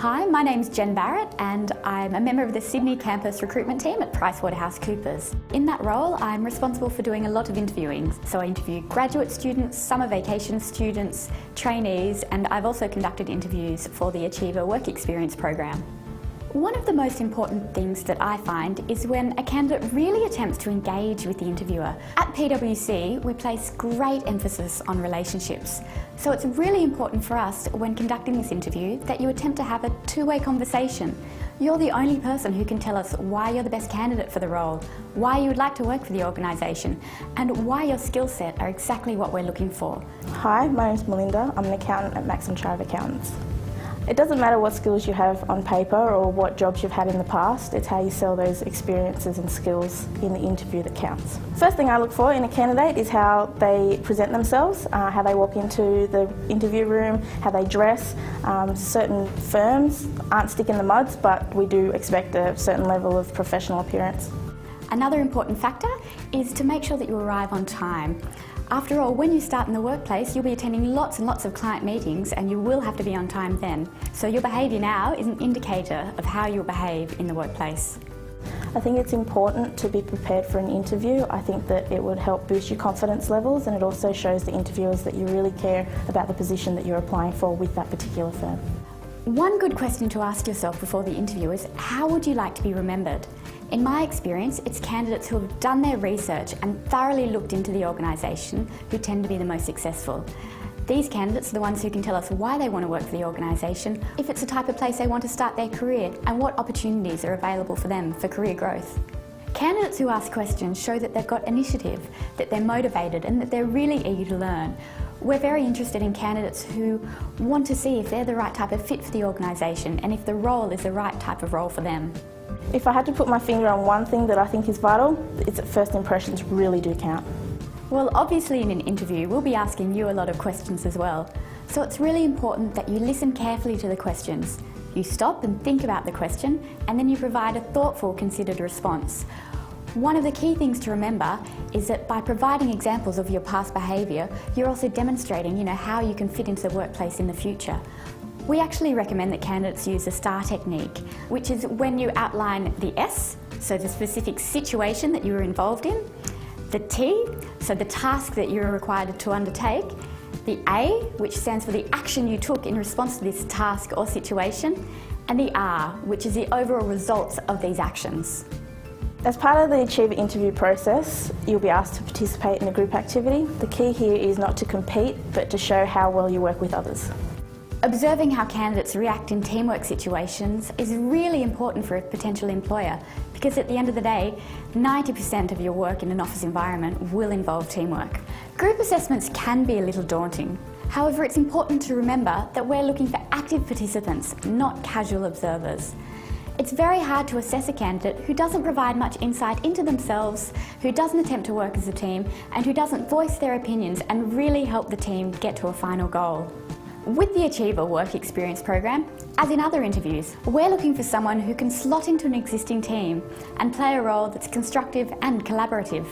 Hi, my name's Jen Barrett and I'm a member of the Sydney campus recruitment team at PricewaterhouseCoopers. In that role, I'm responsible for doing a lot of interviewing. So I interview graduate students, summer vacation students, trainees, and I've also conducted interviews for the Achiever Work Experience program. One of the most important things that I find is when a candidate really attempts to engage with the interviewer. At PwC, we place great emphasis on relationships. So it's really important for us when conducting this interview that you attempt to have a two-way conversation. You're the only person who can tell us why you're the best candidate for the role, why you would like to work for the organisation, and why your skill set are exactly what we're looking for. Hi, my name's Melinda. I'm an accountant at Max & Tribe Accountants. It doesn't matter what skills you have on paper or what jobs you've had in the past, it's how you sell those experiences and skills in the interview that counts. First thing I look for in a candidate is how they present themselves, how they walk into the interview room, how they dress. Certain firms aren't sticking the muds, but we do expect a certain level of professional appearance. Another important factor is to make sure that you arrive on time. After all, when you start in the workplace, you'll be attending lots and lots of client meetings and you will have to be on time then. So your behaviour now is an indicator of how you'll behave in the workplace. I think it's important to be prepared for an interview. I think that it would help boost your confidence levels, and it also shows the interviewers that you really care about the position that you're applying for with that particular firm. One good question to ask yourself before the interview is, how would you like to be remembered? In my experience, it's candidates who have done their research and thoroughly looked into the organisation who tend to be the most successful. These candidates are the ones who can tell us why they want to work for the organisation, if it's the type of place they want to start their career, and what opportunities are available for them for career growth. Candidates who ask questions show that they've got initiative, that they're motivated and that they're really eager to learn. We're very interested in candidates who want to see if they're the right type of fit for the organisation and if the role is the right type of role for them. If I had to put my finger on one thing that I think is vital, it's that first impressions really do count. Well, obviously in an interview we'll be asking you a lot of questions as well. So it's really important that you listen carefully to the questions. You stop and think about the question and then you provide a thoughtful, considered response. One of the key things to remember is that by providing examples of your past behaviour, you're also demonstrating, how you can fit into the workplace in the future. We actually recommend that candidates use the STAR technique, which is when you outline the S, so the specific situation that you were involved in, the T, so the task that you were required to undertake, the A, which stands for the action you took in response to this task or situation, and the R, which is the overall results of these actions. As part of the Achiever interview process, you'll be asked to participate in a group activity. The key here is not to compete, but to show how well you work with others. Observing how candidates react in teamwork situations is really important for a potential employer because at the end of the day, 90% of your work in an office environment will involve teamwork. Group assessments can be a little daunting. However, it's important to remember that we're looking for active participants, not casual observers. It's very hard to assess a candidate who doesn't provide much insight into themselves, who doesn't attempt to work as a team, and who doesn't voice their opinions and really help the team get to a final goal. With the Achiever Work Experience program, as in other interviews, we're looking for someone who can slot into an existing team and play a role that's constructive and collaborative.